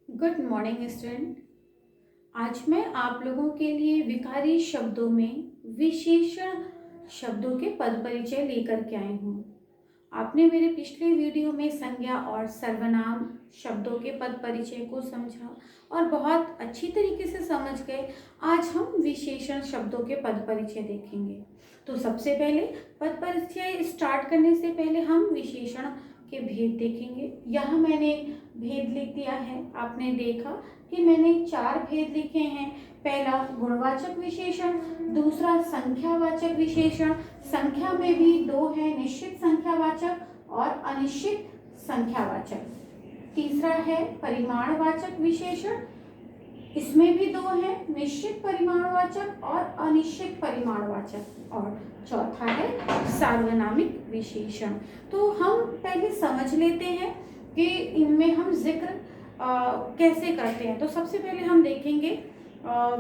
Good morning student. आज मैं आप लोगों के लिए विकारी शब्दों में विशेषण शब्दों के पद परिचय लेकर के आई हूँ। आपने मेरे पिछले वीडियो में संज्ञा और सर्वनाम शब्दों के पद परिचय को समझा और बहुत अच्छी तरीके से समझ गए। आज हम विशेषण शब्दों के पद परिचय देखेंगे। तो सबसे पहले पद परिचय स्टार्ट करने से पहले हम विशेषण के भेद देखेंगे। यहाँ मैंने भेद लिख दिया है। आपने देखा कि मैंने 4 भेद लिखे हैं। पहला गुणवाचक विशेषण, दूसरा संख्यावाचक विशेषण, संख्या में भी 2 है, निश्चित संख्यावाचक और अनिश्चित संख्यावाचक। तीसरा है परिमाणवाचक विशेषण, इसमें भी 2 है, निश्चित परिमाणवाचक और अनिश्चित परिमाणवाचक। और चौथा है सार्वनामिक विशेषण। तो हम पहले समझ लेते हैं कि इनमें हम जिक्र कैसे करते हैं। तो सबसे पहले हम देखेंगे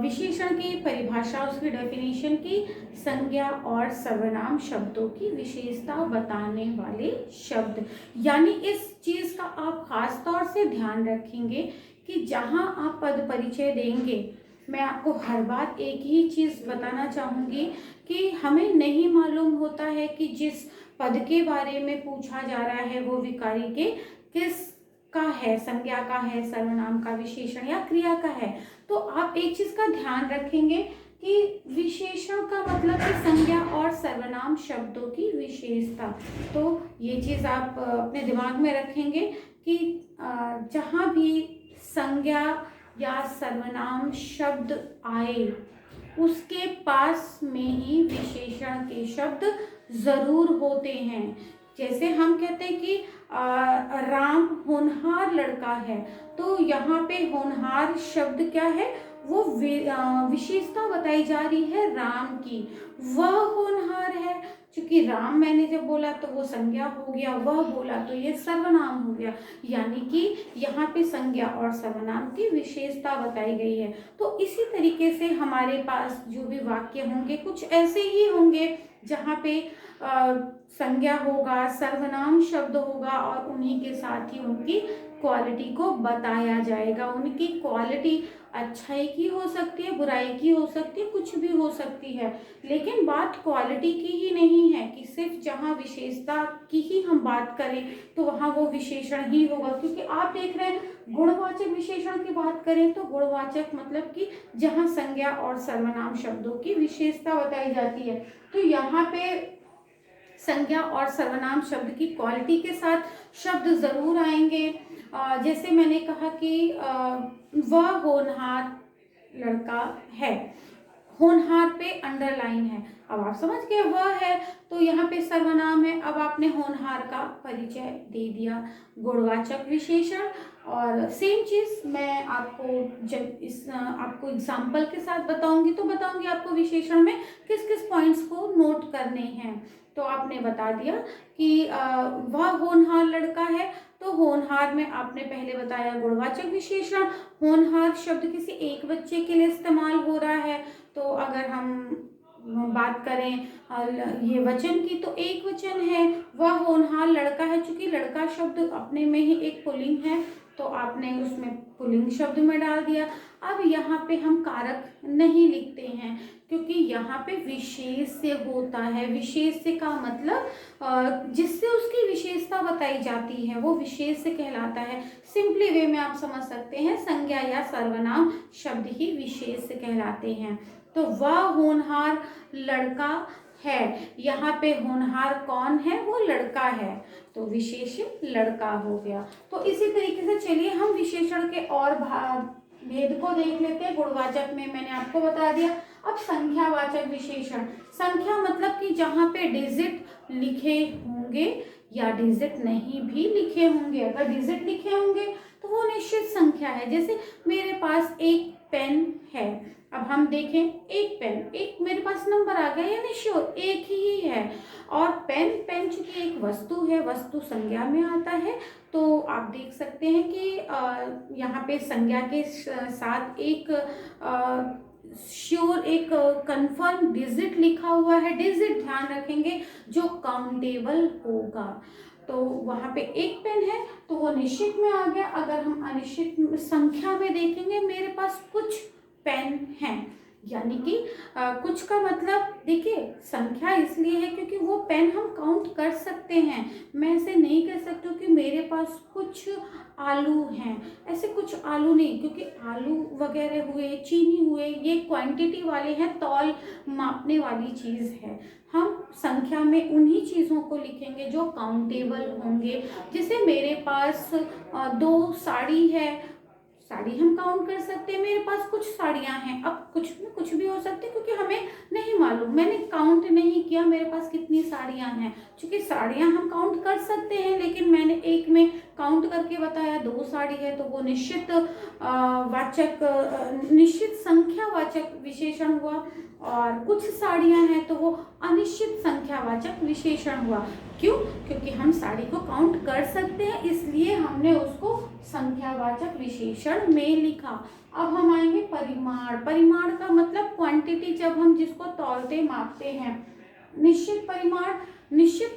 विशेषण की परिभाषा, उसकी डेफिनेशन की, संज्ञा और सर्वनाम शब्दों की विशेषता बताने वाले शब्द। यानी इस चीज का आप खास तौर से ध्यान रखेंगे कि जहां आप पद परिचय देंगे, मैं आपको हर बार एक ही चीज बताना चाहूंगी कि हमें नहीं मालूम होता है कि जिस पद के बारे में पूछा जा रहा है वो विकारी के किस का है, संज्ञा का है, सर्वनाम का, विशेषण या क्रिया का है। तो आप एक चीज का ध्यान रखेंगे कि विशेषण का मतलब कि संज्ञा और सर्वनाम शब्दों की विशेषता। तो ये चीज आप अपने दिमाग में रखेंगे कि जहां भी संज्ञा या सर्वनाम शब्द आए उसके पास में ही विशेषण के शब्द जरूर होते हैं। जैसे हम कहते हैं कि राम होनहार लड़का है, तो यहाँ पे होनहार शब्द क्या है, वो विशेषता बताई जा रही है राम की। वह होनहार है, क्योंकि राम मैंने जब बोला तो वो संज्ञा हो गया, वह बोला तो ये सर्वनाम हो गया। यानी कि यहाँ पे संज्ञा और सर्वनाम की विशेषता बताई गई है। तो इसी तरीके से हमारे पास जो भी वाक्य होंगे कुछ ऐसे ही होंगे जहाँ पे संज्ञा होगा, सर्वनाम शब्द होगा और उन्हीं के साथ ही उनकी क्वालिटी को बताया जाएगा। उनकी क्वालिटी अच्छाई की हो सकती है, बुराई की हो सकती है, कुछ भी हो सकती है, लेकिन बात क्वालिटी की ही नहीं है कि सिर्फ जहाँ विशेषता की ही हम बात करें तो वहाँ वो विशेषण ही होगा। क्योंकि आप देख रहे हैं गुणवाचक विशेषण की बात करें तो गुणवाचक मतलब कि जहाँ संज्ञा और सर्वनाम शब्दों की विशेषता बताई जाती है। तो यहाँ पे संज्ञा और सर्वनाम शब्द की क्वालिटी के साथ शब्द जरूर आएंगे। जैसे मैंने कहा कि वह होनहार लड़का है, होनहार पे अंडरलाइन है। अब आप समझ गए वह है तो यहाँ पे सर्वनाम है। अब आपने होनहार का परिचय दे दिया, गुणवाचक विशेषण। और सेम चीज मैं आपको जब आपको एग्जाम्पल के साथ बताऊंगी तो बताऊंगी आपको विशेषण में किस किस पॉइंट्स को नोट करने हैं। तो आपने बता दिया कि वह होनहार लड़का है, तो होनहार में आपने पहले बताया गुणवाचक विशेषण। होनहार शब्द किसी एक बच्चे के लिए इस्तेमाल हो रहा है, तो अगर हम बात करें ये वचन की तो एक वचन है, वह होनहार लड़का है। चूंकि लड़का शब्द अपने में ही एक पुल्लिंग है तो आपने उसमें पुल्लिंग शब्द में डाल दिया। अब यहाँ पे हम कारक नहीं लिखते हैं क्योंकि यहाँ पे विशेष से होता है। विशेष से का मतलब जिससे उसकी विशेषता बताई जाती है वो विशेष से कहलाता है। सिंपली वे में आप समझ सकते हैं संज्ञा या सर्वनाम शब्द ही विशेष से कहलाते हैं। तो वह होनहार लड़का है, यहाँ पे होनहार कौन है, वो लड़का है, तो विशेषण लड़का हो गया। तो इसी तरीके से चलिए हम विशेषण के और भेद को देख लेते हैं। गुणवाचक में मैंने आपको बता दिया। अब संख्यावाचक विशेषण, संख्या मतलब कि जहाँ पे डिजिट लिखे होंगे या डिजिट नहीं भी लिखे होंगे। अगर डिजिट लिखे होंगे तो वो निश्चित संख्या है। जैसे मेरे पास एक पेन है, अब हम देखें एक पेन, एक मेरे पास नंबर आ गया या निश्चित एक ही है। और पेन चूंकि एक वस्तु है, वस्तु संज्ञा में आता है, तो आप देख सकते हैं कि यहाँ पे संज्ञा के साथ एक श्योर एक कंफर्म डिजिट लिखा हुआ है। डिजिट ध्यान रखेंगे जो काउंटेबल होगा। तो वहाँ पे एक पेन है तो वो निश्चित में आ गया। अगर हम अनिश्चित संख्या में देखेंगे, मेरे पास कुछ पेन हैं, यानी कि कुछ का मतलब देखिए संख्या इसलिए है क्योंकि वो पेन हम काउंट कर सकते हैं। मैं ऐसे नहीं कह सकती हूँ कि मेरे पास कुछ आलू हैं, ऐसे कुछ आलू नहीं, क्योंकि आलू वगैरह हुए, चीनी हुए, ये क्वांटिटी वाले हैं, तौल मापने वाली चीज़ है। हम संख्या में उन्हीं चीज़ों को लिखेंगे जो काउंटेबल होंगे। जैसे मेरे पास 2 साड़ी है, साड़ी हम काउंट कर सकते हैं, मेरे पास कुछ साड़ियाँ हैं। अब कुछ में कुछ भी हो सकते हैं क्योंकि हमें नहीं मालूम, मैंने काउंट नहीं किया मेरे पास कितनी साड़ियाँ हैं। क्योंकि साड़ियाँ हम काउंट कर सकते हैं, लेकिन मैंने एक में काउंट करके बताया 2 साड़ी है, तो वो निश्चित संख्यावाचक विशेषण हुआ। और कुछ साड़ियाँ हैं तो वो अनिश्चित संख्यावाचक विशेषण हुआ। क्यों? क्योंकि हम साड़ी को काउंट कर सकते हैं, इसलिए हमने उसको संख्यावाचक विशेषण में लिखा। अब हम आएंगे परिमाण। परिमाण का मतलब क्वांटिटी, जब हम जिसको तौलते मापते हैं। निश्चित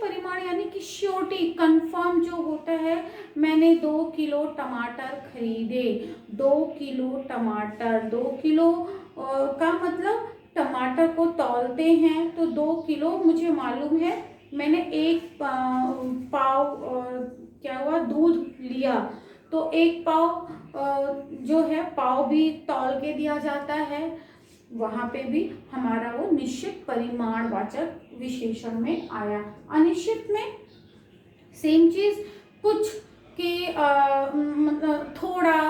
परिमाण यानी कि श्योरिटी, कंफर्म जो होता है। मैंने 2 किलो टमाटर खरीदे, 2 किलो टमाटर, 2 किलो का मतलब टमाटर को तौलते हैं तो 2 किलो मुझे मालूम है। मैंने एक पाव क्या हुआ, दूध लिया, तो 1 पाव जो है पाव भी तौल के दिया जाता है। वहाँ पे भी हमारा वो निश्चित परिमाणवाचक विशेषण में आया। अनिश्चित में सेम चीज, कुछ के मतलब थोड़ा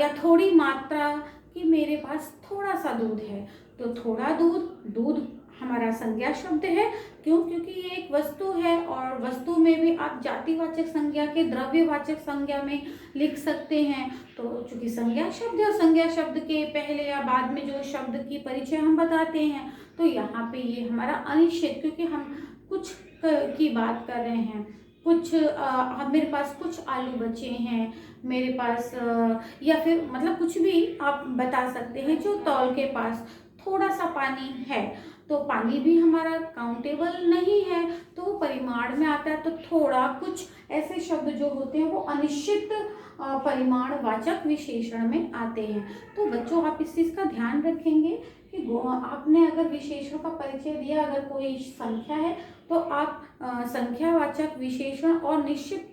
या थोड़ी मात्रा, कि मेरे पास थोड़ा सा दूध है, तो थोड़ा दूध हमारा संज्ञा शब्द है। क्यों? क्योंकि ये एक वस्तु है, और वस्तु में भी आप जातिवाचक संज्ञा के द्रव्यवाचक संज्ञा में लिख सकते हैं। तो चूंकि संज्ञा शब्द है, और संज्ञा शब्द के पहले या बाद में जो शब्द की परिचय हम बताते हैं, तो यहाँ पे ये हमारा अनिश्चित, क्योंकि हम कुछ की बात कर रहे हैं। कुछ मेरे पास कुछ आलू बचे हैं, मेरे पास या फिर मतलब कुछ भी आप बता सकते हैं। जो तौल के पास थोड़ा सा पानी है, तो पानी भी हमारा काउंटेबल नहीं है, तो वो परिमाण में आता है। तो थोड़ा, कुछ ऐसे शब्द जो होते हैं वो अनिश्चित परिमाणवाचक विशेषण में आते हैं। तो बच्चों आप इस चीज का ध्यान रखेंगे कि आपने अगर विशेषण का परिचय दिया, अगर कोई संख्या है तो आप संख्यावाचक विशेषण और निश्चित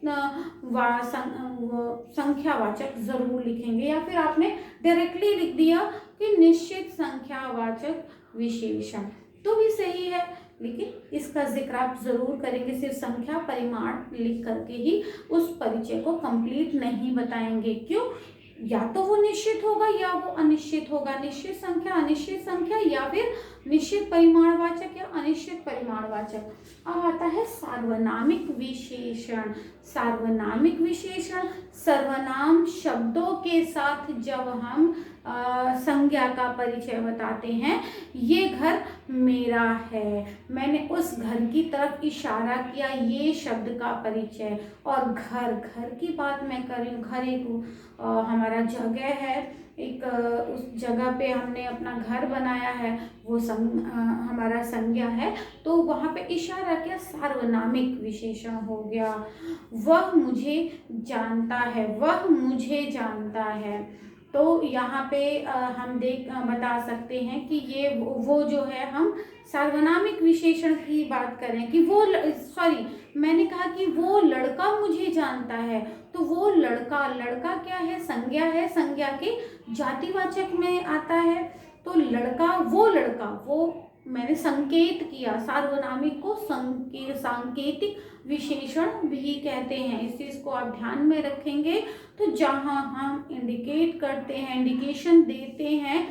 संख्यावाचक जरूर लिखेंगे, या फिर आपने डायरेक्टली लिख दिया कि निश्चित संख्यावाचक विशेषण, तो भी सही है, लेकिन इसका जिक्र आप जरूर करेंगे। सिर्फ संख्या परिमाण लिख करके ही उस परिचय को कंप्लीट नहीं बताएंगे। क्यों? या तो वो निश्चित होगा या वो अनिश्चित होगा। निश्चित संख्या, अनिश्चित संख्या, या फिर निश्चित परिमाणवाचक या अनिश्चित परिमाणवाचक। अब आता है सार्वनामिक विशेषण। सार्वनामिक विशेषण सर्वनाम शब्दों के साथ जब हम संज्ञा का परिचय बताते हैं। ये घर मेरा है, मैंने उस घर की तरफ इशारा किया, ये शब्द का परिचय। और घर की बात मैं कर रही हूँ। घर एक हमारा जगह है, एक उस जगह पे हमने अपना घर बनाया है, वो हमारा संज्ञा है। तो वहाँ पे इशारा किया, सार्वनामिक विशेषण हो गया। वह मुझे जानता है, वह मुझे जानता है। तो यहाँ पे हम बता सकते हैं कि ये वो जो है, हम सार्वनामिक विशेषण की बात करें कि वो मैंने कहा कि वो लड़का मुझे जानता है, तो वो लड़का क्या है? संज्ञा है, संज्ञा के जातिवाचक में आता है। तो लड़का वो मैंने संकेत किया। सार्वनामिक को सांकेतिक विशेषण भी कहते हैं। इस चीज को आप ध्यान में रखेंगे। तो जहां हम इंडिकेट करते हैं, इंडिकेशन देते हैं,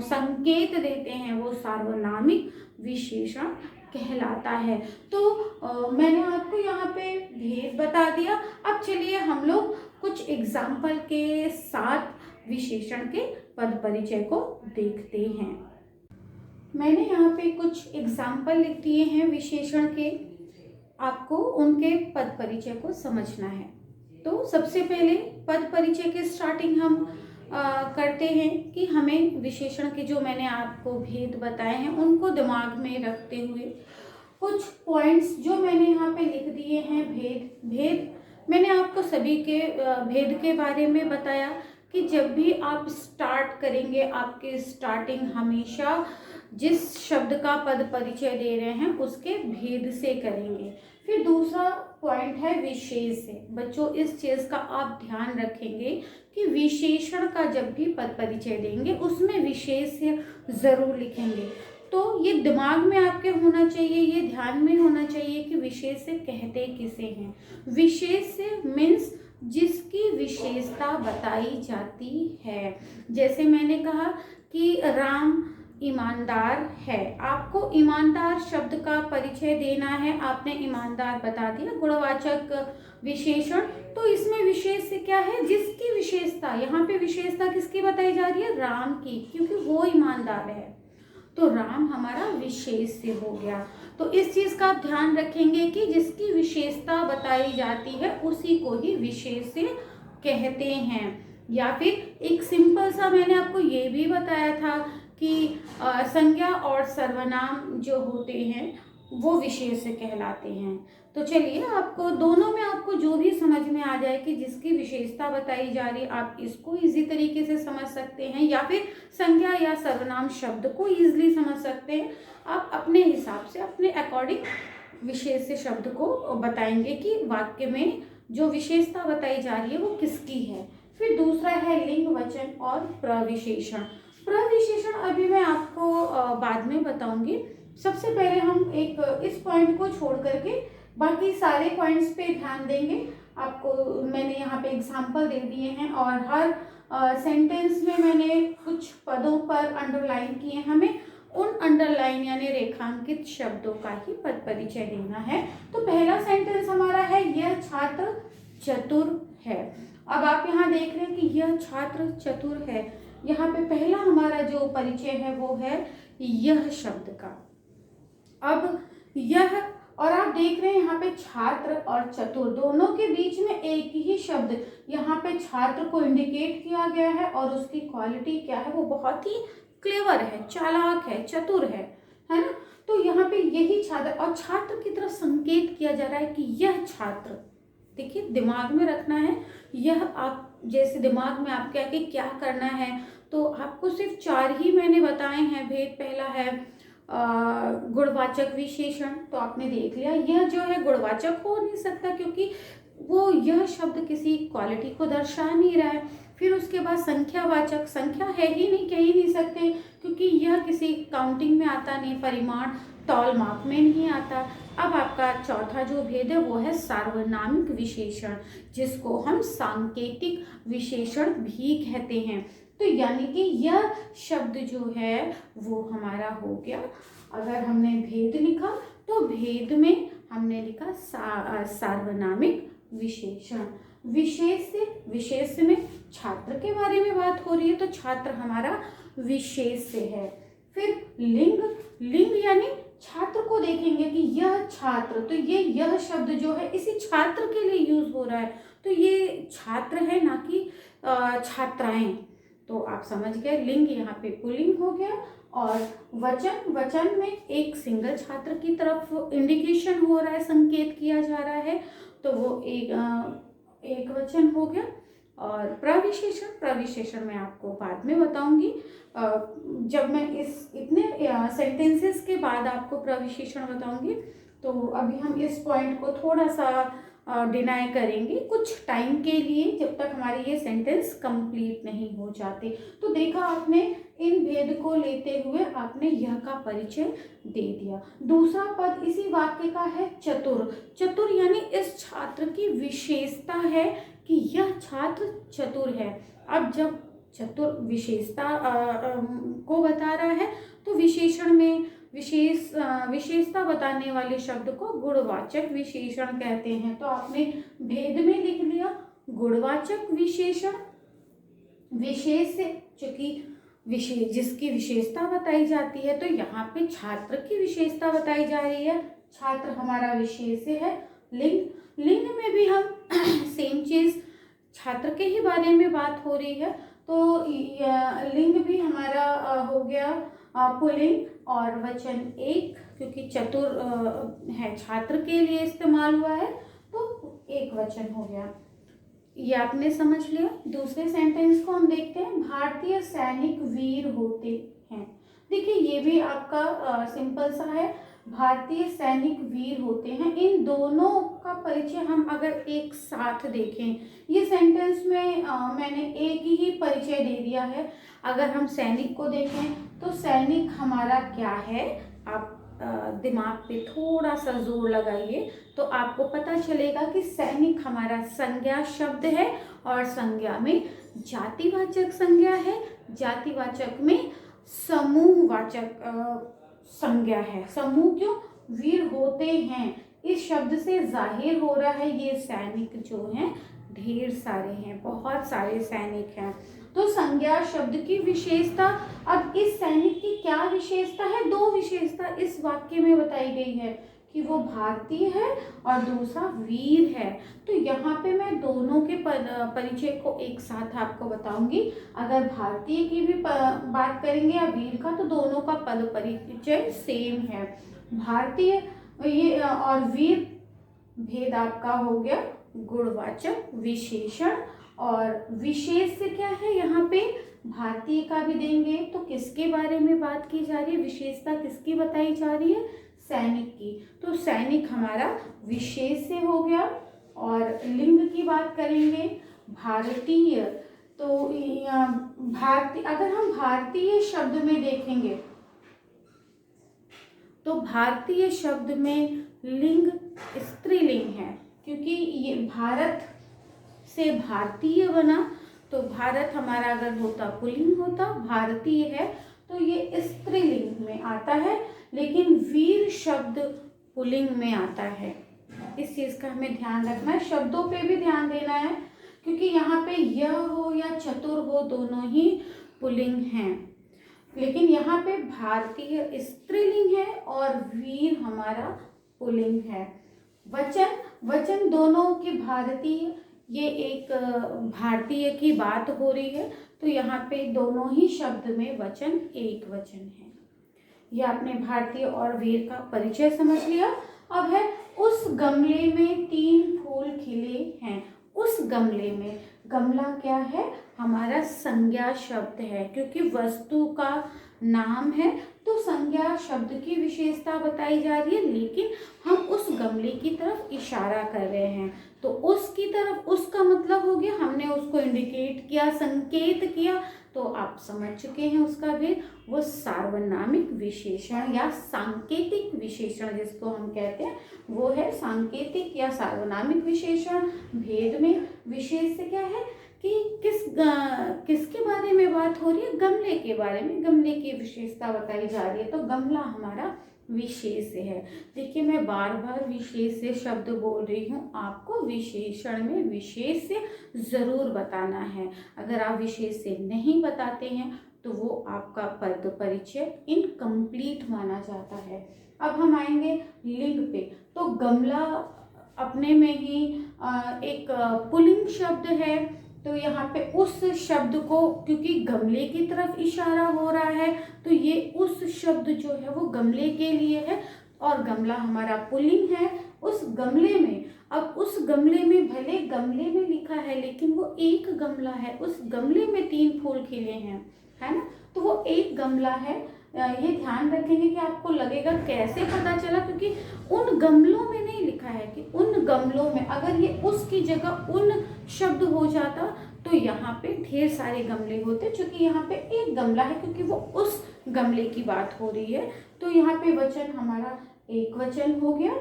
संकेत देते हैं, वो सार्वनामिक विशेषण कहलाता है। तो मैंने आपको यहाँ पे भेद बता दिया। अब चलिए हम लोग कुछ एग्जाम्पल के साथ विशेषण के पद परिचय को देखते हैं। मैंने यहाँ पे कुछ एग्जाम्पल लिख दिए हैं विशेषण के, आपको उनके पद परिचय को समझना है। तो सबसे पहले पद परिचय के स्टार्टिंग हम करते हैं कि हमें विशेषण के जो मैंने आपको भेद बताए हैं उनको दिमाग में रखते हुए कुछ पॉइंट्स जो मैंने यहाँ पे लिख दिए हैं। भेद मैंने आपको सभी के भेद के बारे में बताया कि जब भी आप स्टार्ट करेंगे, आपकी स्टार्टिंग हमेशा जिस शब्द का पद परिचय दे रहे हैं उसके भेद से करेंगे। फिर दूसरा पॉइंट है विशेष से। बच्चों, इस चीज का आप ध्यान रखेंगे कि विशेषण का जब भी पद परिचय देंगे उसमें विशेष से जरूर लिखेंगे। तो ये दिमाग में आपके होना चाहिए, ये ध्यान में होना चाहिए कि विशेष से कहते किसे हैं। विशेष से मीन्स जिसकी विशेषता बताई जाती है। जैसे मैंने कहा कि राम ईमानदार है, आपको ईमानदार शब्द का परिचय देना है, आपने ईमानदार बता दिया, गुणवाचक विशेषण। तो इसमें विशेष से क्या है, जिसकी विशेषता, यहाँ पे विशेषता किसकी बताई जा रही है, राम की, क्योंकि वो ईमानदार है। तो राम हमारा विशेष से हो गया। तो इस चीज का आप ध्यान रखेंगे कि जिसकी विशेषता बताई जाती है उसी को ही विशेष से कहते हैं। या फिर एक सिंपल सा मैंने आपको ये भी बताया था कि संज्ञा और सर्वनाम जो होते हैं वो विशेष से कहलाते हैं। तो चलिए, आपको दोनों में आपको जो भी समझ में आ जाए कि जिसकी विशेषता बताई जा रही, आप इसको इजी तरीके से समझ सकते हैं, या फिर संज्ञा या सर्वनाम शब्द को इजीली समझ सकते हैं। आप अपने हिसाब से, अपने अकॉर्डिंग विशेष से शब्द को बताएंगे कि वाक्य में जो विशेषता बताई जा रही है वो किसकी है। फिर दूसरा है लिंग, वचन और प्रविशेषण। प्रविशेषण अभी मैं आपको बाद में बताऊंगी। सबसे पहले हम एक इस पॉइंट को छोड़ करके बाकी सारे पॉइंट्स पे ध्यान देंगे। आपको मैंने यहाँ पे एग्जाम्पल दे दिए हैं और हर सेंटेंस में मैंने कुछ पदों पर अंडरलाइन किए। हमें उन अंडरलाइन यानी रेखांकित शब्दों का ही पद परिचय देना है। तो पहला सेंटेंस हमारा है, यह छात्र चतुर है। अब आप यहाँ देख रहे हैं कि यह छात्र चतुर है। यहाँ पे पहला हमारा जो परिचय है वो है यह शब्द का। अब यह, और आप देख रहे हैं यहाँ पे छात्र और चतुर दोनों के बीच में एक ही शब्द, यहाँ पे छात्र को इंडिकेट किया गया है और उसकी क्वालिटी क्या है, वो बहुत ही क्लेवर है, चालाक है, चतुर है ना। तो यहाँ पे यही छात्र, और छात्र की तरफ संकेत किया जा रहा है कि यह छात्र। देखिए, दिमाग में रखना है, यह आप जैसे दिमाग में आपके आगे क्या करना है। तो आपको सिर्फ 4 ही मैंने बताए हैं भेद। पहला है गुणवाचक विशेषण, तो आपने देख लिया, यह जो है गुणवाचक हो नहीं सकता क्योंकि वो यह शब्द किसी क्वालिटी को दर्शा नहीं रहा है। फिर उसके बाद संख्यावाचक, संख्या है ही नहीं, कह ही नहीं सकते क्योंकि यह किसी काउंटिंग में आता नहीं, परिमाण तौल माप में नहीं आता। अब आपका चौथा जो भेद है वो है सार्वनामिक विशेषण, जिसको हम सांकेतिक विशेषण भी कहते हैं। तो यानी कि यह शब्द जो है वो हमारा हो गया। अगर हमने भेद लिखा तो भेद में हमने लिखा सार्वनामिक विशेषण। विशेष से में छात्र के बारे में बात हो रही है, तो छात्र हमारा विशेष से है। फिर लिंग यानी छात्र को देखेंगे कि यह छात्र, तो ये यह शब्द जो है इसी छात्र के लिए यूज हो रहा है, तो ये छात्र है ना कि छात्राएं। तो आप समझ गए, लिंग यहाँ पे पुल्लिंग हो गया। और वचन में एक सिंगल छात्र की तरफ इंडिकेशन हो रहा है, संकेत किया जा रहा है, तो वो एक वचन हो गया। और प्रविशेषण मैं आपको बाद में बताऊंगी, जब मैं इस इतने सेंटेंसेस के बाद आपको प्रविशेषण बताऊंगी। तो अभी हम इस पॉइंट को थोड़ा सा डिनाई करेंगे कुछ टाइम के लिए, जब तक हमारे ये सेंटेंस कंप्लीट नहीं हो जाते। तो देखा आपने, इन भेद को लेते हुए आपने यह का परिचय दे दिया। दूसरा पद इसी वाक्य का है चतुर यानी इस छात्र की विशेषता है कि यह छात्र चतुर है। अब जब चतुर विशेषता को बता रहा है तो विशेषण में विशेषता बताने वाले शब्द को गुणवाचक विशेषण कहते हैं। तो आपने भेद में लिख लिया गुणवाचक विशेषण, विशेष से चूंकि जिसकी विशेषता बताई जाती है, तो यहाँ पे छात्र की विशेषता बताई जा रही है, छात्र हमारा विशेष से है। लिंग में भी हम सेम चीज, छात्र के ही बारे में बात हो रही है, तो लिंग भी हमारा हो गया पुल्लिंग। और वचन एक, क्योंकि चतुर है छात्र के लिए इस्तेमाल हुआ है, तो एक वचन हो गया। ये आपने समझ लिया। दूसरे सेंटेंस को हम देखते हैं। भारतीय सैनिक वीर होते हैं। देखिए ये भी आपका सिंपल सा है। भारतीय सैनिक वीर होते हैं, इन दोनों का परिचय हम अगर एक साथ देखें, ये सेंटेंस में मैंने एक ही परिचय दे दिया है। अगर हम सैनिक को देखें तो सैनिक हमारा क्या है, आप दिमाग पे थोड़ा सा जोर लगाइए तो आपको पता चलेगा कि सैनिक हमारा संज्ञा शब्द है और संज्ञा में जातिवाचक संज्ञा है, जातिवाचक में समूहवाचक संज्ञा है। समूह क्यों? वीर होते हैं, इस शब्द से जाहिर हो रहा है ये सैनिक जो हैं ढेर सारे हैं, बहुत सारे सैनिक हैं। तो संज्ञा शब्द की विशेषता, अब इस सैनिक की क्या विशेषता है? दो विशेषता इस वाक्य में बताई गई है कि वो भारतीय है और दूसरा वीर है। तो यहाँ पे मैं दोनों के परिचय को एक साथ आपको बताऊंगी। अगर भारतीय की भी बात करेंगे या वीर का, तो दोनों का पद परिचय सेम है। भारतीय ये और वीर भेद आपका हो गया गुणवाचक विशेषण। और विशेष से क्या है, यहाँ पे भारतीय का भी देंगे तो किसके बारे में बात की जा रही है, विशेषता किसकी बताई जा रही है, सैनिक की। तो सैनिक हमारा विशेष से हो गया। और लिंग की बात करेंगे भारतीय, तो भारतीय, अगर हम भारतीय शब्द में देखेंगे तो भारतीय शब्द में लिंग स्त्रीलिंग है, क्योंकि ये भारत से भारतीय बना, तो भारत हमारा अगर होता पुल्लिंग होता, भारतीय है तो ये स्त्रीलिंग में आता है, लेकिन वीर शब्द पुल्लिंग में आता है। इस चीज का हमें ध्यान रखना है, शब्दों पे भी ध्यान देना है, क्योंकि यहाँ पे यह हो या चतुर हो दोनों ही पुल्लिंग हैं, लेकिन यहाँ पे भारतीय स्त्रीलिंग है और वीर हमारा पुल्लिंग है। वचन दोनों की भारतीय, ये एक भारतीय की बात हो रही है, तो यहाँ पे दोनों ही शब्द में वचन एक वचन है। ये आपने भारतीय और वीर का परिचय समझ लिया। अब है उस गमले में 3 फूल खिले हैं। उस गमले में, गमला क्या है, हमारा संज्ञा शब्द है, क्योंकि वस्तु का नाम है तो संज्ञा शब्द की विशेषता बताई जा रही है, लेकिन हम उस गमले की तरफ इशारा कर रहे हैं। तो उसकी तरफ, उसका मतलब हो गया हमने उसको इंडिकेट किया, संकेत किया, तो आप समझ चुके हैं उसका भेद। वो सार्वनामिक विशेषण या सांकेतिक विशेषण जिसको हम कहते हैं, वो है सांकेतिक या सार्वनामिक विशेषण। भेद में विशेष से क्या है कि किसके बारे में बात हो रही है, गमले के बारे में, गमले की विशेषता बताई जा रही है, तो गमला हमारा विशेष है। देखिए मैं बार बार विशेष से शब्द बोल रही हूँ, आपको विशेषण में विशेष से जरूर बताना है। अगर आप विशेष से नहीं बताते हैं तो वो आपका पद परिचय इनकम्प्लीट माना जाता है। अब हम आएंगे लिंग पे। तो गमला अपने में ही एक पुल्लिंग शब्द है, तो यहाँ पे उस शब्द को, क्योंकि गमले की तरफ इशारा हो रहा है, तो ये उस शब्द जो है वो गमले के लिए है और गमला हमारा पुल्लिंग है। उस गमले में, अब उस गमले में, भले गमले में लिखा है लेकिन वो एक गमला है, उस गमले में 3 फूल खिले हैं, है ना, तो वो एक गमला है। ये ध्यान रखेंगे कि आपको लगेगा कैसे पता चला, क्योंकि उन गमलों में नहीं लिखा है कि उन गमलों में, अगर ये उसकी जगह उन शब्द हो जाता तो यहाँ पे ढेर सारे गमले होते, क्योंकि यहाँ पे एक गमला है, क्योंकि वो उस गमले की बात हो रही है, तो यहाँ पे वचन हमारा एक वचन हो गया।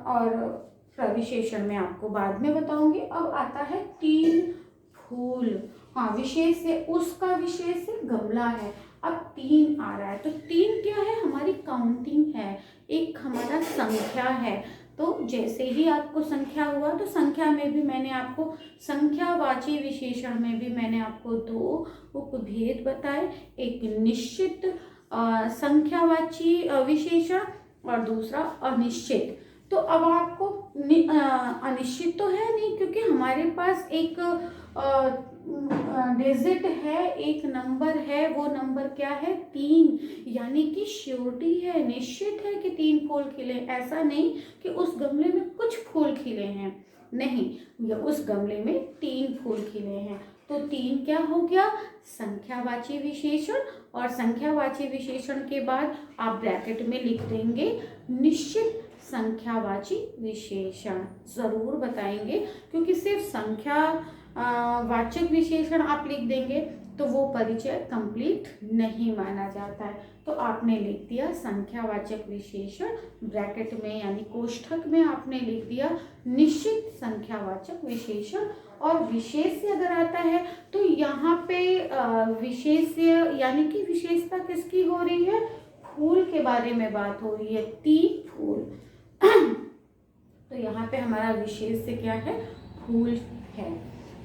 और विशेषण में आपको बाद में बताऊंगी। अब आता है 3 फूल। हाँ, विशेष से, उसका विशेष से गमला है, अब 3 आ रहा है, तो 3 क्या है, हमारी काउंटिंग है, एक हमारा संख्या है। तो जैसे ही आपको संख्या हुआ, तो संख्या में भी मैंने आपको, संख्यावाची विशेषण में भी मैंने आपको 2 उपभेद बताए, एक निश्चित संख्यावाची विशेषण और दूसरा अनिश्चित। तो अब आपको अनिश्चित तो है नहीं, क्योंकि हमारे पास एक डिजिट है, एक नंबर है, वो नंबर क्या है, 3, यानी कि श्योरिटी है, निश्चित है कि 3 फूल खिले, ऐसा नहीं कि उस गमले में कुछ फूल खिले हैं, नहीं, या उस गमले में 3 फूल खिले हैं, तो 3 क्या हो गया, संख्यावाची विशेषण। और संख्यावाची विशेषण के बाद आप ब्रैकेट में लिख देंगे निश्चित संख्यावाची विशेषण। जरूर बताएंगे, क्योंकि सिर्फ संख्या वाचक विशेषण आप लिख देंगे तो वो परिचय कंप्लीट नहीं माना जाता है। तो आपने लिख दिया संख्यावाचक विशेषण, ब्रैकेट में यानी कोष्ठक में आपने लिख दिया निश्चित संख्यावाचक विशेषण। और विशेष्य अगर आता है तो यहाँ पे विशेष्य यानी कि विशेषता किसकी हो रही है, फूल के बारे में बात हो रही है, 3 फूल। तो यहाँ पे हमारा विशेष्य क्या है, फूल है।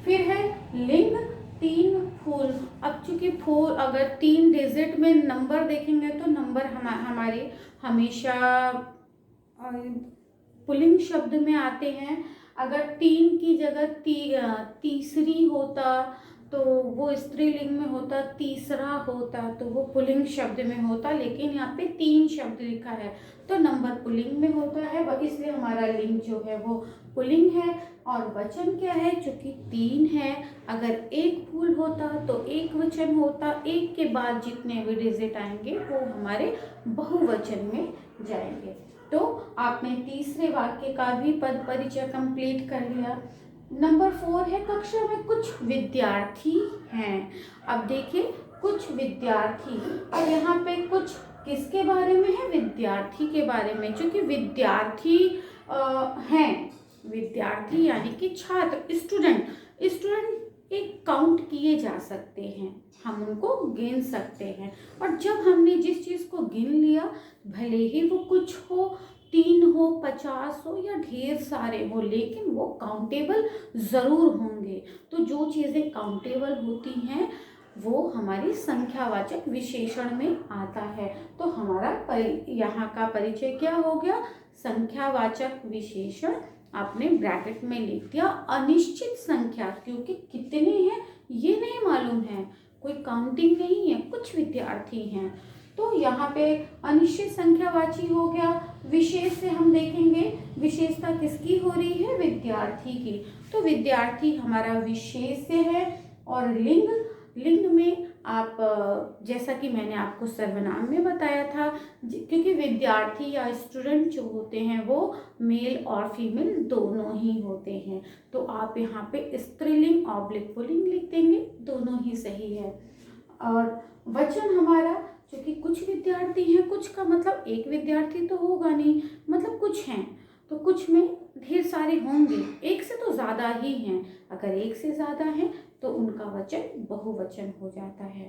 फिर है लिंग, 3 फूल। अब चूंकि फूल अगर 3 डिजिट में नंबर देखेंगे तो नंबर हमारे हमेशा पुल्लिंग शब्द में आते हैं। अगर 3 की जगह तीसरी होता तो वो स्त्रीलिंग में होता, तीसरा होता तो वो पुल्लिंग शब्द में होता, लेकिन यहाँ पे 3 शब्द लिखा है तो नंबर पुल्लिंग में होता है, इसलिए हमारा लिंग जो है वो पुल्लिंग है। और वचन क्या है, चूंकि 3 है, अगर 1 फूल होता तो एक वचन होता, एक के बाद जितने भी डिजिट आएंगे वो हमारे बहुवचन में जाएंगे। तो आपने तीसरे वाक्य का भी पद परिचय कंप्लीट कर लिया। नंबर 4 है कक्षा में कुछ विद्यार्थी हैं। अब देखिए कुछ विद्यार्थी, और यहाँ पे कुछ किसके बारे में है, विद्यार्थी के बारे में। क्योंकि विद्यार्थी हैं, विद्यार्थी यानी कि छात्र, स्टूडेंट एक काउंट किए जा सकते हैं, हम उनको गिन सकते हैं। और जब हमने जिस चीज को गिन लिया, भले ही वो कुछ हो, 3 हो, 50 हो या ढेर सारे हो, लेकिन वो काउंटेबल जरूर होंगे। तो जो चीजें काउंटेबल होती हैं वो हमारी संख्यावाचक विशेषण में आता है। तो हमारा यहाँ का परिचय क्या हो गया, संख्यावाचक विशेषण। आपने ब्रैकेट में लिख दिया अनिश्चित संख्या, क्योंकि कितने हैं ये नहीं मालूम है, कोई काउंटिंग नहीं है, कुछ विद्यार्थी हैं। तो यहाँ पे अनिश्चित संख्यावाची हो गया। विशेष से हम देखेंगे विशेषता किसकी हो रही है, विद्यार्थी की। तो विद्यार्थी हमारा विशेष है। और लिंग में आप जैसा कि मैंने आपको सर्वनाम में बताया था, क्योंकि विद्यार्थी या स्टूडेंट जो होते हैं वो मेल और फीमेल दोनों ही होते हैं, तो आप यहाँ पे स्त्रीलिंग ऑब्लिक पुल्लिंग लिख देंगे, दोनों ही सही है। और वचन हमारा, क्योंकि कुछ विद्यार्थी हैं, कुछ का मतलब एक विद्यार्थी तो होगा नहीं, मतलब कुछ हैं, तो कुछ में ढेर सारे होंगे, एक से तो ज़्यादा ही हैं। अगर एक से ज़्यादा हैं तो उनका वचन बहुवचन हो जाता है।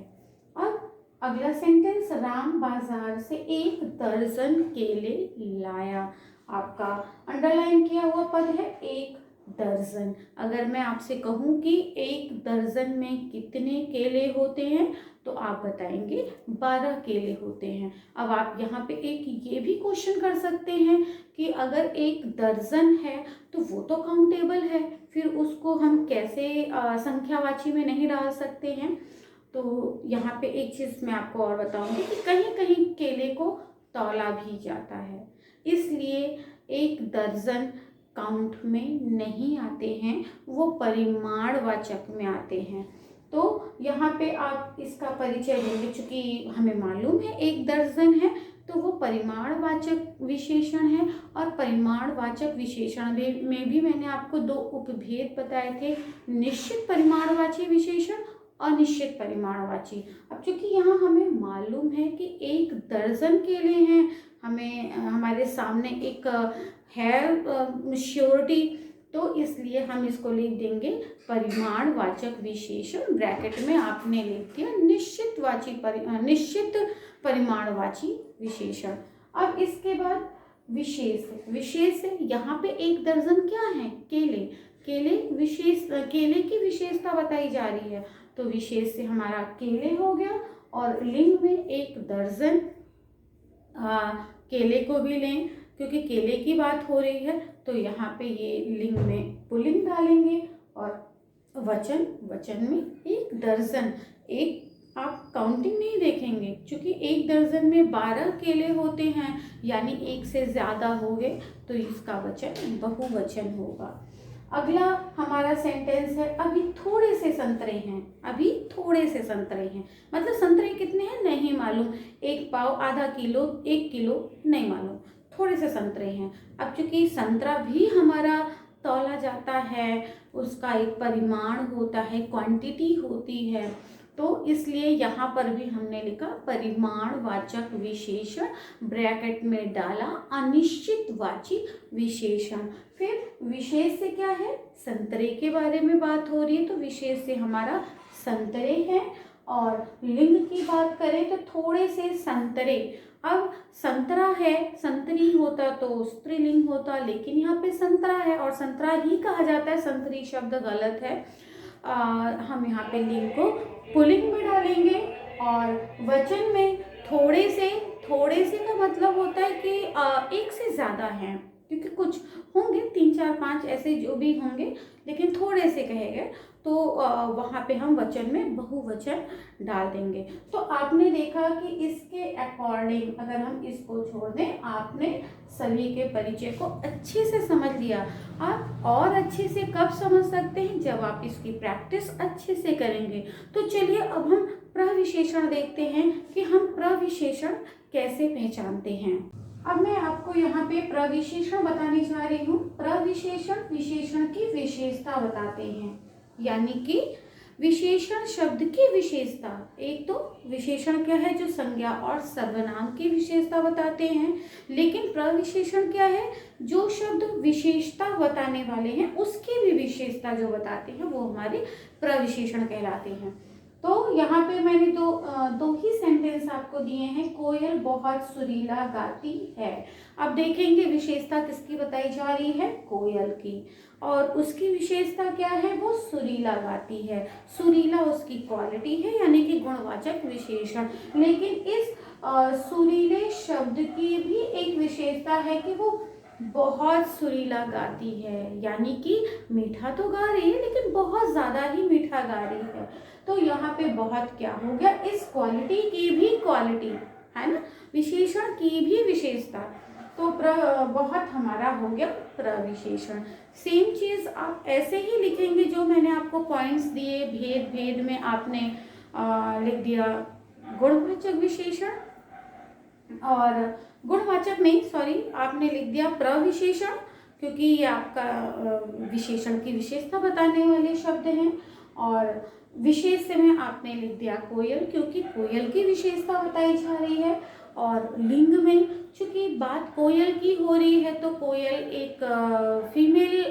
अब अगला सेंटेंस, राम बाजार से 1 दर्जन केले लाया। आपका अंडरलाइन किया हुआ पद है 1 दर्जन। अगर मैं आपसे कहूँ कि 1 दर्जन में कितने केले होते हैं तो आप बताएंगे 12 केले होते हैं। अब आप यहाँ पे एक ये भी क्वेश्चन कर सकते हैं कि अगर 1 दर्जन है तो वो तो काउंटेबल है, फिर उसको हम कैसे संख्यावाची में नहीं डाल सकते हैं। तो यहाँ पे एक चीज़ मैं आपको और बताऊंगी कि कहीं कहीं केले को तौला भी जाता है, इसलिए 1 दर्जन काउंट में नहीं आते हैं, वो परिमाणवाचक में आते हैं। तो यहाँ पे आप इसका परिचय देंगे, चूंकि हमें मालूम है 1 दर्जन है तो वो परिमाणवाचक विशेषण है। और परिमाणवाचक विशेषण में भी मैंने आपको 2 उपभेद बताए थे, निश्चित परिमाणवाची विशेषण, अनिश्चित परिमाणवाची। अब चूंकि यहाँ हमें मालूम है कि 1 दर्जन केले हैं, हमें हमारे सामने एक है श्योरिटी, तो इसलिए हम इसको लिख देंगे परिमाणवाचक विशेषण। ब्रैकेट में आपने लिख दिया निश्चित परिमाणवाची विशेषण। अब इसके बाद विशेष है, यहाँ पे 1 दर्जन क्या है, केले की विशेषता बताई जा रही है, तो विशेष से हमारा केले हो गया। और लिंग में 1 दर्जन केले को भी लें, क्योंकि केले की बात हो रही है, तो यहाँ पे ये लिंग में पुल्लिंग डालेंगे। और वचन में 1 दर्जन, एक आप काउंटिंग नहीं देखेंगे, क्योंकि 1 दर्जन में 12 केले होते हैं, यानी 1 से ज़्यादा हो गए तो इसका वचन बहुवचन होगा। अगला हमारा सेंटेंस है अभी थोड़े से संतरे हैं। अभी थोड़े से संतरे हैं मतलब संतरे कितने हैं नहीं मालूम, 1 पाव, आधा किलो, 1 किलो नहीं मालूम, थोड़े से संतरे हैं। अब चूंकि संतरा भी हमारा तौला जाता है, उसका एक परिमाण होता है, क्वांटिटी होती है, तो इसलिए यहाँ पर भी हमने लिखा परिमाणवाचक विशेषण, ब्रैकेट में डाला अनिश्चितवाची विशेषण। फिर विशेष से क्या है, संतरे के बारे में बात हो रही है, तो विशेष से हमारा संतरे है। और लिंग की बात करें तो थोड़े से संतरे। अब संतरा है, संतरी होता तो स्त्रीलिंग होता, लेकिन यहाँ पे संतरा है और संतरा ही कहा जाता है, संतरी शब्द गलत है। हम यहाँ पे लिंग को पुल्लिंग में डालेंगे। और वचन में थोड़े से का मतलब होता है कि एक से ज़्यादा हैं, क्योंकि कुछ होंगे 3 4 5 ऐसे जो भी होंगे, लेकिन थोड़े से कहेंगे तो वहाँ पे हम वचन में बहुवचन डाल देंगे। तो आपने देखा कि इसके अकॉर्डिंग अगर हम इसको छोड़ दें, आपने सभी के परिचय को अच्छे से समझ लिया। आप और अच्छे से कब समझ सकते हैं, जब आप इसकी प्रैक्टिस अच्छे से करेंगे। तो चलिए अब हम प्रविशेषण देखते हैं कि हम प्रविशेषण कैसे पहचानते हैं। अब मैं आपको यहाँ पे प्रविशेषण बताने जा रही हूँ। प्रविशेषण विशेषण की विशेषता बताते हैं, यानी कि विशेषण शब्द की विशेषता। एक तो विशेषण क्या है, जो संज्ञा और सर्वनाम की विशेषता बताते हैं, लेकिन प्रविशेषण क्या है, जो शब्द विशेषता बताने वाले हैं उसकी भी विशेषता जो बताते हैं वो हमारे प्रविशेषण कहलाते हैं। तो यहाँ पे मैंने दो ही सेंटेंस आपको दिए हैं। कोयल बहुत सुरीला गाती है। अब देखेंगे विशेषता किसकी बताई जा रही है, कोयल की, और उसकी विशेषता क्या है, वो सुरीला गाती है। सुरीला उसकी क्वालिटी है, यानी कि गुणवाचक विशेषण। लेकिन इस सुरीले शब्द की भी एक विशेषता है कि वो बहुत सुरीला गाती है, यानी कि मीठा तो गा रही है लेकिन बहुत ज़्यादा ही मीठा गा रही है। तो यहाँ पे बहुत क्या हो गया, इस क्वालिटी की भी क्वालिटी है ना, विशेषण की भी विशेषता। तो बहुत हमारा हो गया प्रविशेषण। सेम चीज़ आप ऐसे ही लिखेंगे जो मैंने आपको पॉइंट्स दिए, भेद भेद में आपने लिख दिया गुणवाचक विशेषण, और गुणवाचक नहीं सॉरी आपने लिख दिया प्रविशेषण, क्योंकि ये आपका विशेषण की विशेषता बताने वाले शब्द हैं। और विशेष में आपने लिख दिया कोयल, क्योंकि कोयल की विशेषता बताई जा रही है। और लिंग में चूंकि बात कोयल की हो रही है, तो कोयल एक फीमेल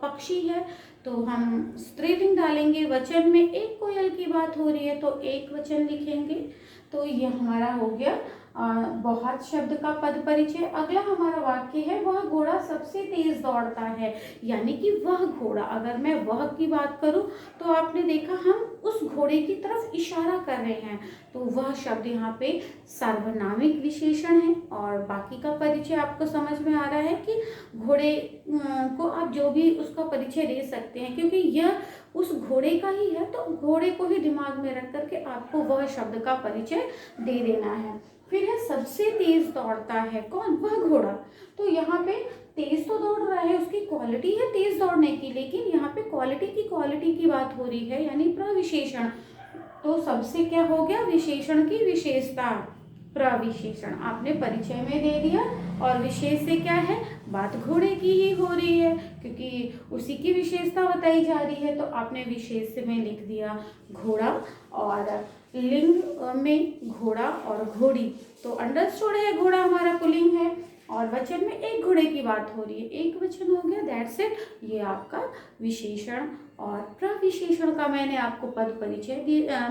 पक्षी है, तो हम स्त्रीलिंग डालेंगे। वचन में एक कोयल की बात हो रही है तो एक वचन लिखेंगे। तो ये हमारा हो गया बहुत शब्द का पद परिचय। अगला हमारा वाक्य है, वह घोड़ा सबसे तेज दौड़ता है, यानी कि वह घोड़ा। अगर मैं वह की बात करूं तो आपने देखा हम उस घोड़े की तरफ इशारा कर रहे हैं, तो वह शब्द यहाँ पे सार्वनामिक विशेषण है। और बाकी का परिचय आपको समझ में आ रहा है कि घोड़े को आप जो भी उसका परिचय दे सकते हैं, क्योंकि यह उस घोड़े का ही है, तो घोड़े को ही दिमाग में रख करके आपको वह शब्द का परिचय दे देना है। फिर है सबसे तेज दौड़ता है, कौन, वह घोड़ा। तो यहाँ पे तेज तो दौड़ रहा है, उसकी क्वालिटी है तेज दौड़ने की, लेकिन यहाँ पे क्वालिटी की बात हो रही है, यानी प्रविशेषण। तो सबसे क्या हो गया, विशेषण की विशेषता, प्रविशेषण आपने परिचय में दे दिया। और विशेष से क्या है, बात घोड़े की ही हो रही है, क्योंकि उसी की विशेषता बताई जा रही है, तो आपने विशेष में लिख दिया घोड़ा। और लिंग में घोड़ा और घोड़ी, तो अंडरस्टूड है, घोड़ा हमारा पुल्लिंग है। और वचन में एक घोड़े की बात हो रही है, एक वचन हो गया, दैट्स इट। ये आपका विशेषण और प्रविशेषण का मैंने आपको पद परिचय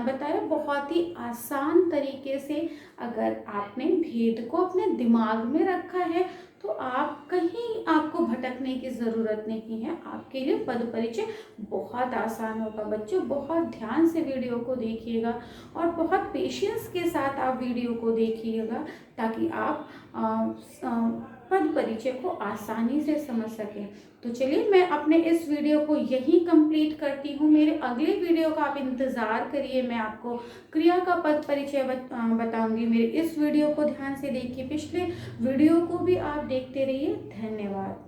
बताया बहुत ही आसान तरीके से। अगर आपने भेद को अपने दिमाग में रखा है तो आप कहीं आपको भटकने की ज़रूरत नहीं है, आपके लिए पद परिचय बहुत आसान होगा। बच्चों बहुत ध्यान से वीडियो को देखिएगा और बहुत पेशेंस के साथ आप वीडियो को देखिएगा, ताकि आप पद परिचय को आसानी से समझ सकें। तो चलिए मैं अपने इस वीडियो को यहीं कंप्लीट करती हूँ। मेरे अगले वीडियो का आप इंतज़ार करिए, मैं आपको क्रिया का पद परिचय बताऊंगी। मेरे इस वीडियो को ध्यान से देखिए, पिछले वीडियो को भी आप देखते रहिए। धन्यवाद।